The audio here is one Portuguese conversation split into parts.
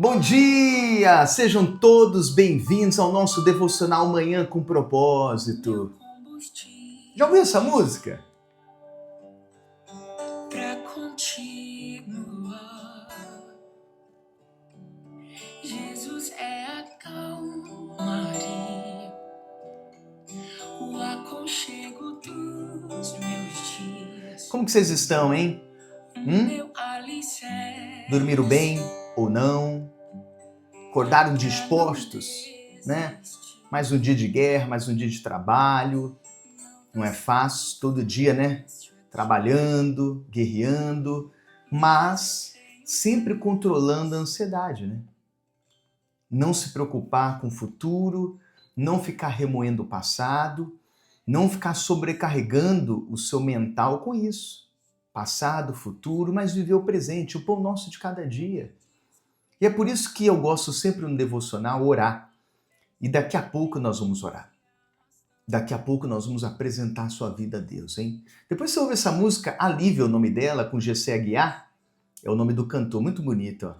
Bom dia! Sejam todos bem-vindos ao nosso devocional Manhã com Propósito. Já ouviu essa música? Pra continuar, Jesus é a calmaria, o aconchego dos meus dias. Como que vocês estão, hein? Meu alicerce. Dormiram bem ou não? Acordaram dispostos, né? Mais um dia de guerra, mais um dia de trabalho. Não é fácil, todo dia, né? Trabalhando, guerreando, mas sempre controlando a ansiedade, né? Não se preocupar com o futuro, não ficar remoendo o passado, não ficar sobrecarregando o seu mental com isso. Passado, futuro, mas viver o presente, o pão nosso de cada dia. E é por isso que eu gosto sempre no devocional orar. E daqui a pouco nós vamos orar. Daqui a pouco nós vamos apresentar a sua vida a Deus, hein? Depois você ouve essa música, Alívio é o nome dela, com Gessé Aguiar. É o nome do cantor, muito bonito, ó.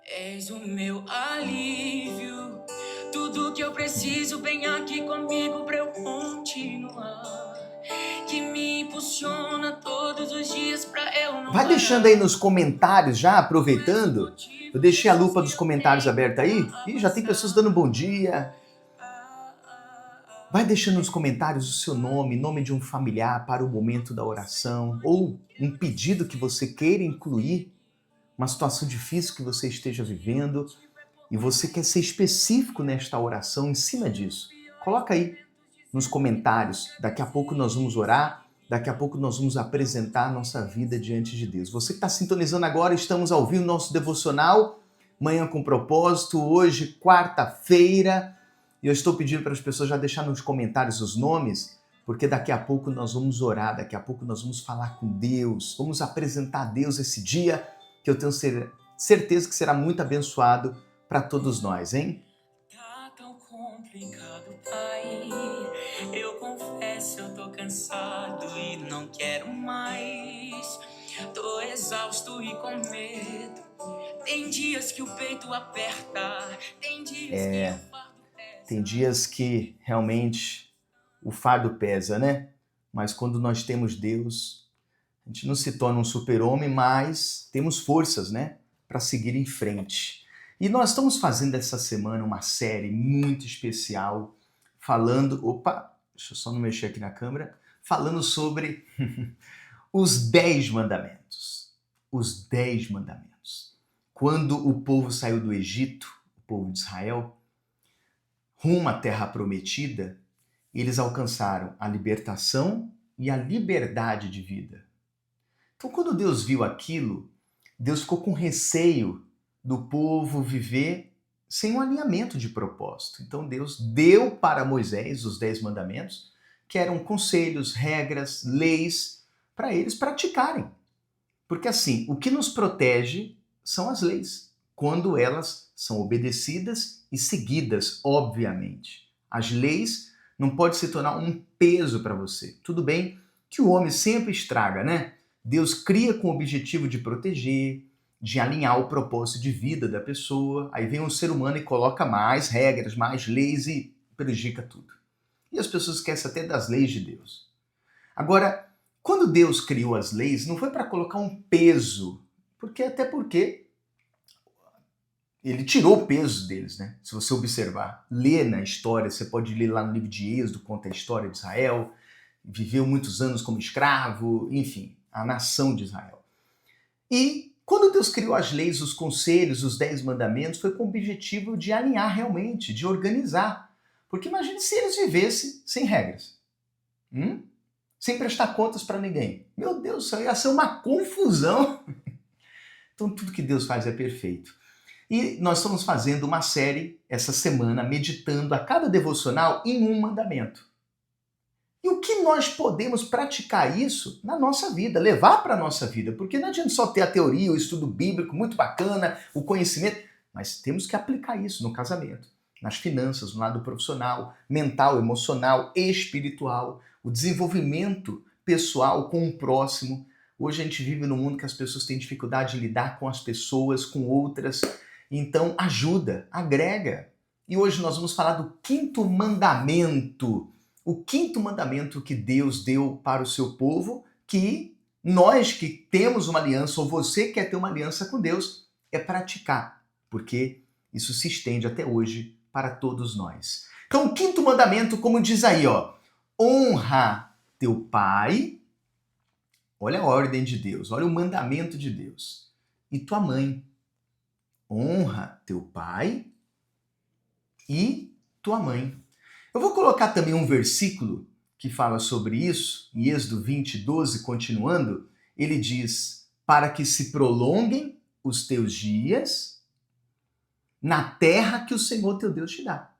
És o meu alívio, tudo que eu preciso vem aqui comigo pra eu continuar, que me impulsiona todos os dias pra eu não Vai deixando aí nos comentários já, aproveitando. Eu deixei a lupa dos comentários aberta aí e já tem pessoas dando bom dia. Vai deixando nos comentários o seu nome, nome de um familiar para o momento da oração, ou um pedido que você queira incluir, uma situação difícil que você esteja vivendo e você quer ser específico nesta oração em cima disso. Coloca aí nos comentários. Daqui a pouco nós vamos orar, daqui a pouco nós vamos apresentar a nossa vida diante de Deus. Você que está sintonizando agora, estamos ao vivo no nosso devocional, Manhã com Propósito, hoje, quarta-feira. E eu estou pedindo para as pessoas já deixarem nos comentários os nomes, porque daqui a pouco nós vamos orar, daqui a pouco nós vamos falar com Deus, vamos apresentar a Deus esse dia, que eu tenho certeza que será muito abençoado para todos nós, hein? Tá tão complicado, pai. Eu confesso, eu tô cansado e não quero mais. Tô exausto e com medo. Tem dias que o peito aperta, tem dias que o fardo pesa. Tem dias que realmente o fardo pesa, né? Mas quando nós temos Deus, a gente não se torna um super-homem, mas temos forças, né? Para seguir em frente. E nós estamos fazendo essa semana uma série muito especial, falando... Opa, deixa eu só não mexer aqui na câmera. Falando sobre os 10 mandamentos. Os 10 mandamentos. Quando o povo saiu do Egito, o povo de Israel, rumo à terra prometida, eles alcançaram a libertação e a liberdade de vida. Então, quando Deus viu aquilo, Deus ficou com receio do povo viver sem um alinhamento de propósito. Então, Deus deu para Moisés os 10 mandamentos, que eram conselhos, regras, leis, para eles praticarem. Porque assim, o que nos protege são as leis, quando elas são obedecidas e seguidas, obviamente. As leis não podem se tornar um peso para você. Tudo bem que o homem sempre estraga, né? Deus cria com o objetivo de proteger, de alinhar o propósito de vida da pessoa. Aí vem um ser humano e coloca mais regras, mais leis e prejudica tudo. E as pessoas esquecem até das leis de Deus. Agora, quando Deus criou as leis, não foi para colocar um peso, até porque ele tirou o peso deles, né? Se você observar, ler na história, você pode ler lá no livro de Êxodo, conta a história de Israel, viveu muitos anos como escravo, enfim, a nação de Israel. E quando Deus criou as leis, os conselhos, os 10 mandamentos, foi com o objetivo de alinhar realmente, de organizar. Porque imagine se eles vivessem sem regras. Sem prestar contas para ninguém. Meu Deus do céu, ia ser uma confusão. Então tudo que Deus faz é perfeito. E nós estamos fazendo uma série essa semana, meditando a cada devocional em um mandamento. E o que nós podemos praticar isso na nossa vida, levar para a nossa vida? Porque não adianta só ter a teoria, o estudo bíblico, muito bacana, o conhecimento, mas temos que aplicar isso no casamento, nas finanças, no lado profissional, mental, emocional, espiritual, o desenvolvimento pessoal com o próximo, Hoje a gente vive num mundo que as pessoas têm dificuldade de lidar com as pessoas, com outras. Então ajuda, agrega. E hoje nós vamos falar do quinto mandamento. O quinto mandamento que Deus deu para o seu povo, que nós que temos uma aliança, ou você que quer ter uma aliança com Deus, é praticar. Porque isso se estende até hoje para todos nós. Então o quinto mandamento, como diz aí, ó, honra teu pai. Olha a ordem de Deus, olha o mandamento de Deus. E tua mãe. Honra teu pai e tua mãe. Eu vou colocar também um versículo que fala sobre isso, em Êxodo 20, 12, continuando, ele diz, para que se prolonguem os teus dias na terra que o Senhor teu Deus te dá.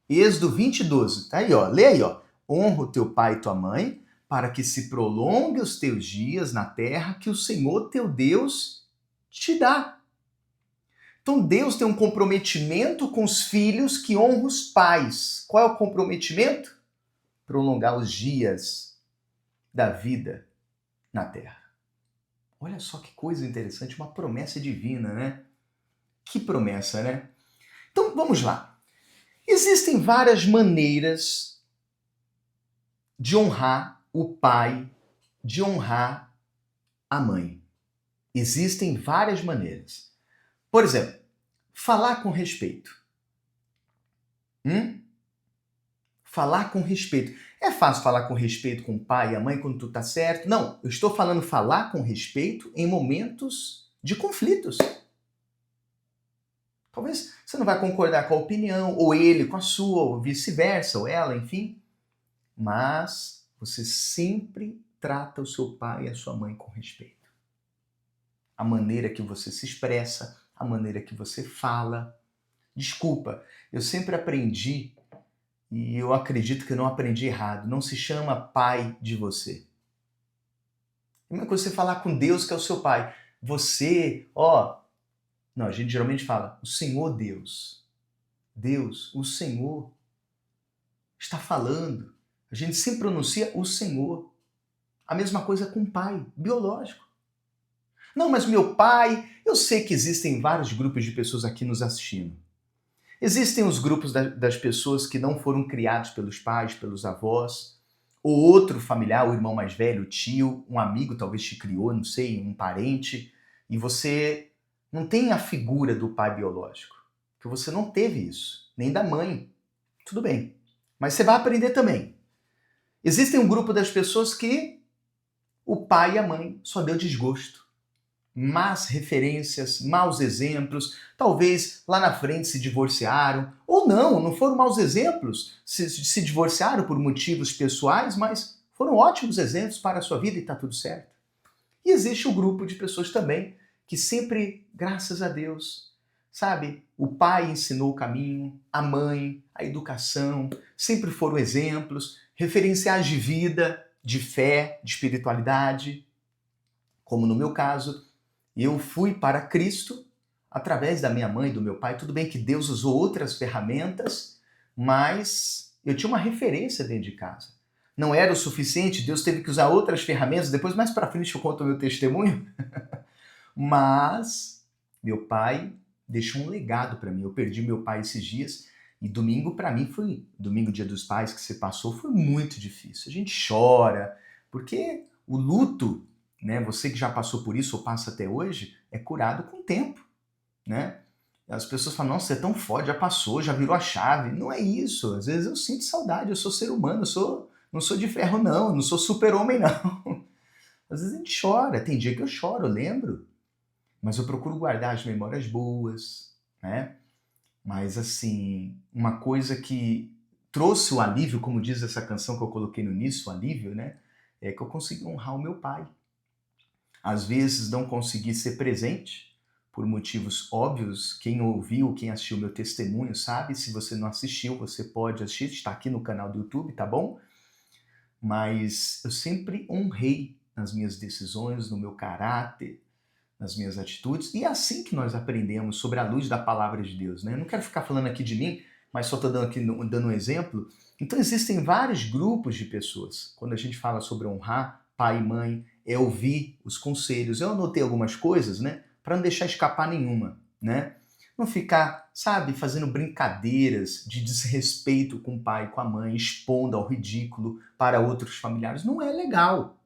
Êxodo 20, 12, tá aí, ó, lê aí, ó. Honra o teu pai e tua mãe, para que se prolongue os teus dias na terra que o Senhor teu Deus te dá. Então Deus tem um comprometimento com os filhos que honram os pais. Qual é o comprometimento? Prolongar os dias da vida na terra. Olha só que coisa interessante, uma promessa divina, né? Que promessa, né? Então vamos lá. Existem várias maneiras de honrar o pai, de honrar a mãe. Existem várias maneiras. Por exemplo, falar com respeito. Falar com respeito. É fácil falar com respeito com o pai e a mãe quando tu tá certo? Não, eu estou falando falar com respeito em momentos de conflitos. Talvez você não vai concordar com a opinião, ou ele com a sua, ou vice-versa, ou ela, enfim. Mas você sempre trata o seu pai e a sua mãe com respeito. A maneira que você se expressa, a maneira que você fala. Desculpa, eu sempre aprendi, e eu acredito que eu não aprendi errado, não se chama pai de você. É a mesma coisa você falar com Deus que é o seu pai. Você, ó... Não, a gente geralmente fala, o Senhor Deus. Deus, o Senhor está falando. A gente sempre pronuncia o Senhor. A mesma coisa com o pai, biológico. Não, mas meu pai... Eu sei que existem vários grupos de pessoas aqui nos assistindo. Existem os grupos das pessoas que não foram criados pelos pais, pelos avós, ou outro familiar, o irmão mais velho, o tio, um amigo talvez te criou, não sei, um parente, e você não tem a figura do pai biológico, porque você não teve isso, nem da mãe. Tudo bem, mas você vai aprender também. Existem um grupo das pessoas que o pai e a mãe só deu desgosto. Más referências, maus exemplos, talvez lá na frente se divorciaram, ou não foram maus exemplos, se divorciaram por motivos pessoais, mas foram ótimos exemplos para a sua vida e está tudo certo. E existe um grupo de pessoas também que sempre, graças a Deus, sabe, o pai ensinou o caminho, a mãe, a educação, sempre foram exemplos, referenciais de vida, de fé, de espiritualidade, como no meu caso. Eu fui para Cristo através da minha mãe e do meu pai. Tudo bem que Deus usou outras ferramentas, mas eu tinha uma referência dentro de casa. Não era o suficiente, Deus teve que usar outras ferramentas. Depois, mais para frente, eu conto o meu testemunho. Mas meu pai deixou um legado para mim. Eu perdi meu pai esses dias e domingo para mim foi... Domingo, dia dos pais que você passou, foi muito difícil. A gente chora, porque o luto... Né? Você que já passou por isso ou passa até hoje, é curado com o tempo. Né? As pessoas falam, nossa, você é tão forte, já passou, já virou a chave. Não é isso. Às vezes eu sinto saudade, eu sou ser humano, não sou de ferro não sou super-homem não. Às vezes a gente chora, tem dia que eu choro, eu lembro. Mas eu procuro guardar as memórias boas. Né? Mas assim, uma coisa que trouxe o alívio, como diz essa canção que eu coloquei no início, o alívio, né? É que eu consegui honrar o meu pai. Às vezes não consegui ser presente, por motivos óbvios. Quem ouviu, quem assistiu meu testemunho sabe. Se você não assistiu, você pode assistir, está aqui no canal do YouTube, tá bom? Mas eu sempre honrei nas minhas decisões, no meu caráter, nas minhas atitudes. E é assim que nós aprendemos sobre a luz da palavra de Deus. Né? Eu não quero ficar falando aqui de mim, mas só estou dando um exemplo. Então existem vários grupos de pessoas. Quando a gente fala sobre honrar pai e mãe, é ouvir os conselhos. Eu anotei algumas coisas, né, para não deixar escapar nenhuma, né? Não ficar, sabe, fazendo brincadeiras de desrespeito com o pai e com a mãe, expondo ao ridículo para outros familiares. Não é legal.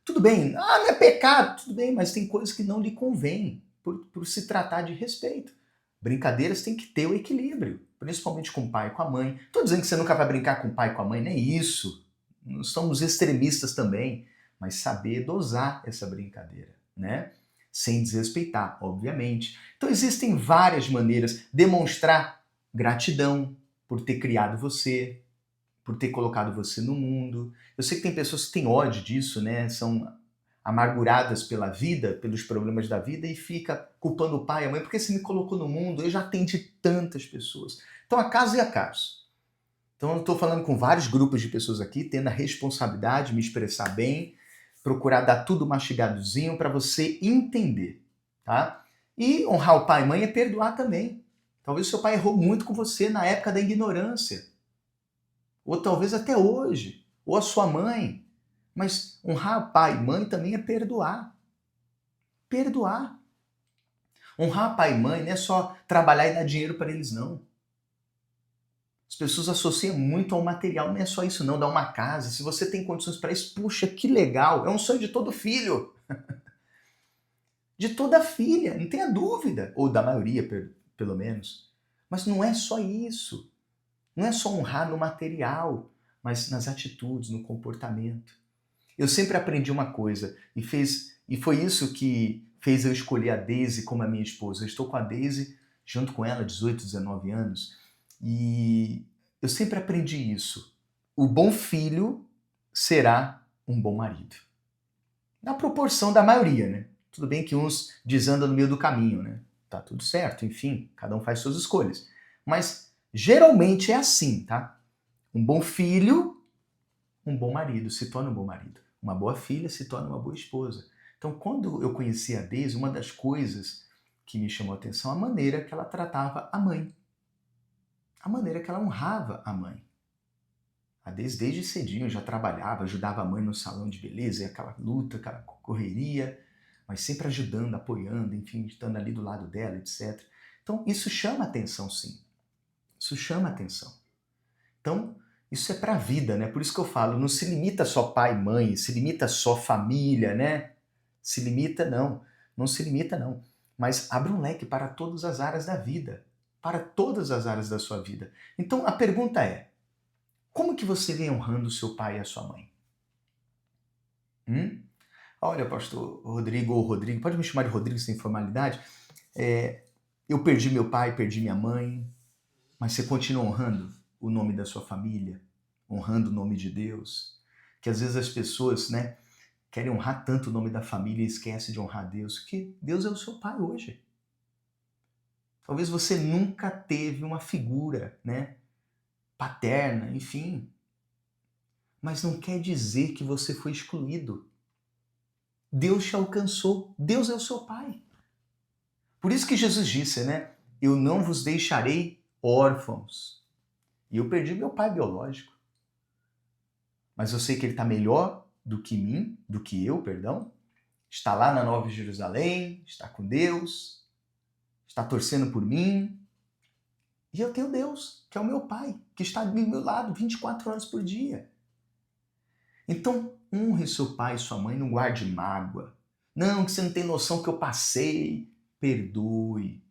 Tudo bem, não é pecado, tudo bem, mas tem coisas que não lhe convêm por se tratar de respeito. Brincadeiras têm que ter o equilíbrio, principalmente com o pai e com a mãe. Estou dizendo que você nunca vai brincar com o pai e com a mãe, não é isso. Não somos extremistas também, mas saber dosar essa brincadeira, né? Sem desrespeitar, obviamente. Então existem várias maneiras. Demonstrar gratidão por ter criado você, por ter colocado você no mundo. Eu sei que tem pessoas que têm ódio disso, né? São amarguradas pela vida, pelos problemas da vida e fica culpando o pai e a mãe, porque você me colocou no mundo, eu já atendi tantas pessoas. Então, acaso e acaso. Então, eu estou falando com vários grupos de pessoas aqui, tendo a responsabilidade de me expressar bem, procurar dar tudo mastigadozinho para você entender, tá? E honrar o pai e mãe é perdoar também. Talvez o seu pai errou muito com você na época da ignorância, ou talvez até hoje, ou a sua mãe. Mas honrar pai e mãe também é perdoar. Perdoar. Honrar pai e mãe não é só trabalhar e dar dinheiro para eles, não. As pessoas associam muito ao material, não é só isso não, dar uma casa. Se você tem condições para isso, puxa, que legal, é um sonho de todo filho. De toda filha, não tenha dúvida. Ou da maioria, pelo menos. Mas não é só isso. Não é só honrar no material, mas nas atitudes, no comportamento. Eu sempre aprendi uma coisa, e foi isso que fez eu escolher a Daisy como a minha esposa. Eu estou com a Daisy, junto com ela, 18, 19 anos, e eu sempre aprendi isso. O bom filho será um bom marido. Na proporção da maioria, né? Tudo bem que uns desandam no meio do caminho, né? Tá tudo certo, enfim, cada um faz suas escolhas. Mas geralmente é assim, tá? Um bom filho, um bom marido, se torna um bom marido. Uma boa filha se torna uma boa esposa. Então, quando eu conheci a Daisy, uma das coisas que me chamou a atenção é a maneira que ela tratava a mãe. A maneira que ela honrava a mãe. A Daisy, desde cedinho, já trabalhava, ajudava a mãe no salão de beleza, e aquela luta, aquela correria, mas sempre ajudando, apoiando, enfim, estando ali do lado dela, etc. Então, isso chama atenção, sim. Isso chama atenção. Então, isso é para a vida, né? Por isso que eu falo, não se limita só pai e mãe, se limita só família, né? Se limita não se limita não. Mas abre um leque para todas as áreas da vida, para todas as áreas da sua vida. Então a pergunta é, como que você vem honrando o seu pai e a sua mãe? Olha, pastor Rodrigo ou Rodrigo, pode me chamar de Rodrigo sem formalidade, eu perdi meu pai, perdi minha mãe, mas você continua honrando o nome da sua família, honrando o nome de Deus, que às vezes as pessoas, né, querem honrar tanto o nome da família e esquecem de honrar Deus, que Deus é o seu pai hoje. Talvez você nunca teve uma figura, né, paterna, enfim, mas não quer dizer que você foi excluído. Deus te alcançou, Deus é o seu pai. Por isso que Jesus disse, né, eu não vos deixarei órfãos. E eu perdi meu pai biológico. Mas eu sei que ele está melhor do que eu, está lá na Nova Jerusalém, está com Deus, está torcendo por mim. E eu tenho Deus, que é o meu pai, que está do meu lado 24 horas por dia. Então, honre seu pai e sua mãe, não guarde mágoa. Não, que você não tem noção que eu passei. Perdoe.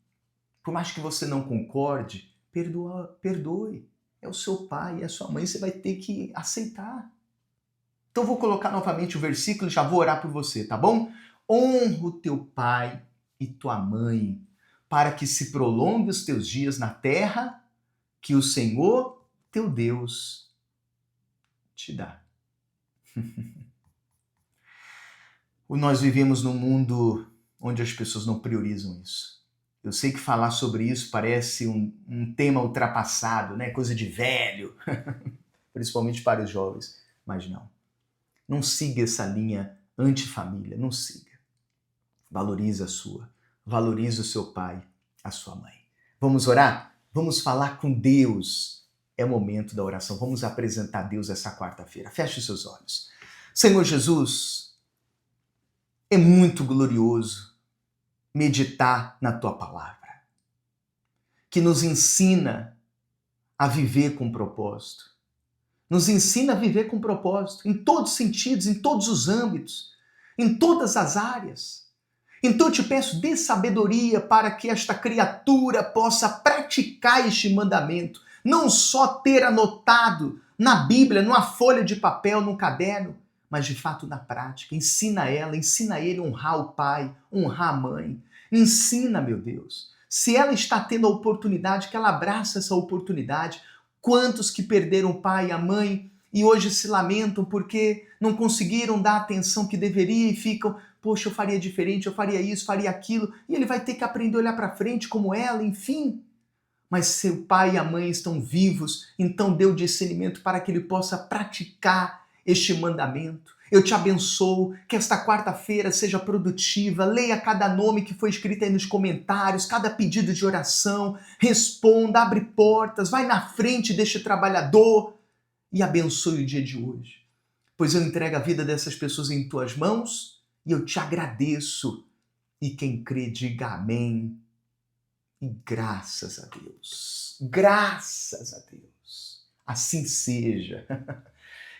Por mais que você não concorde, perdoe. É o seu pai, é a sua mãe, você vai ter que aceitar. Então vou colocar novamente o versículo e já vou orar por você, tá bom? Honra o teu pai e tua mãe, para que se prolongue os teus dias na terra que o Senhor, teu Deus, te dá. Nós vivemos num mundo onde as pessoas não priorizam isso. Eu sei que falar sobre isso parece um tema ultrapassado, né? Coisa de velho, principalmente para os jovens, mas não. Não siga essa linha antifamília, não siga. Valorize a sua, valorize o seu pai, a sua mãe. Vamos orar? Vamos falar com Deus. É o momento da oração. Vamos apresentar a Deus essa quarta-feira. Feche os seus olhos. Senhor Jesus, É muito glorioso meditar na tua palavra, que nos ensina a viver com propósito. Nos ensina a viver com propósito, em todos os sentidos, em todos os âmbitos, em todas as áreas. Então eu te peço, dê sabedoria para que esta criatura possa praticar este mandamento, não só ter anotado na Bíblia, numa folha de papel, num caderno, mas de fato na prática. Ensina ela, ensina ele a honrar o pai, honrar a mãe. Ensina, meu Deus. Se ela está tendo a oportunidade, que ela abraça essa oportunidade. Quantos que perderam o pai e a mãe e hoje se lamentam porque não conseguiram dar a atenção que deveria e ficam, poxa, eu faria diferente, eu faria isso, faria aquilo, e ele vai ter que aprender a olhar para frente como ela, enfim. Mas seu pai e a mãe estão vivos, então dê o discernimento para que ele possa praticar este mandamento. Eu te abençoo, que esta quarta-feira seja produtiva, leia cada nome que foi escrito aí nos comentários, cada pedido de oração, responda, abre portas, vai na frente deste trabalhador e abençoe o dia de hoje. Pois eu entrego a vida dessas pessoas em tuas mãos e eu te agradeço. E quem crê, diga amém. E graças a Deus, graças a Deus, assim seja.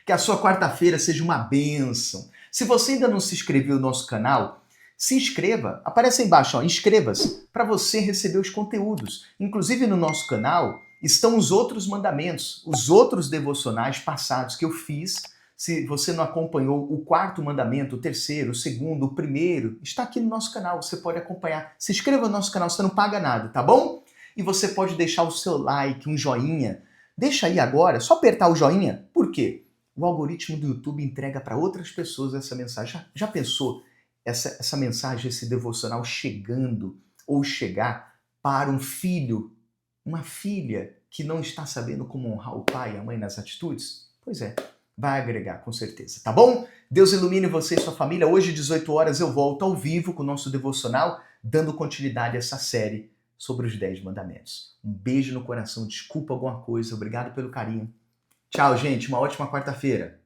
Que a sua quarta-feira seja uma bênção. Se você ainda não se inscreveu no nosso canal, se inscreva. Aparece aí embaixo, ó, inscreva-se para você receber os conteúdos. Inclusive no nosso canal estão os outros mandamentos, os outros devocionais passados que eu fiz. Se você não acompanhou o quarto mandamento, o terceiro, o segundo, o primeiro, está aqui no nosso canal, você pode acompanhar. Se inscreva no nosso canal, você não paga nada, tá bom? E você pode deixar o seu like, um joinha. Deixa aí agora, só apertar o joinha. Por quê? O algoritmo do YouTube entrega para outras pessoas essa mensagem. Já pensou essa mensagem, esse devocional chegando ou chegar para um filho, uma filha que não está sabendo como honrar o pai e a mãe nas atitudes? Pois é, vai agregar com certeza, tá bom? Deus ilumine você e sua família. Hoje, 18 horas, eu volto ao vivo com o nosso devocional, dando continuidade a essa série sobre os 10 mandamentos. Um beijo no coração, desculpa alguma coisa, obrigado pelo carinho. Tchau, gente. Uma ótima quarta-feira.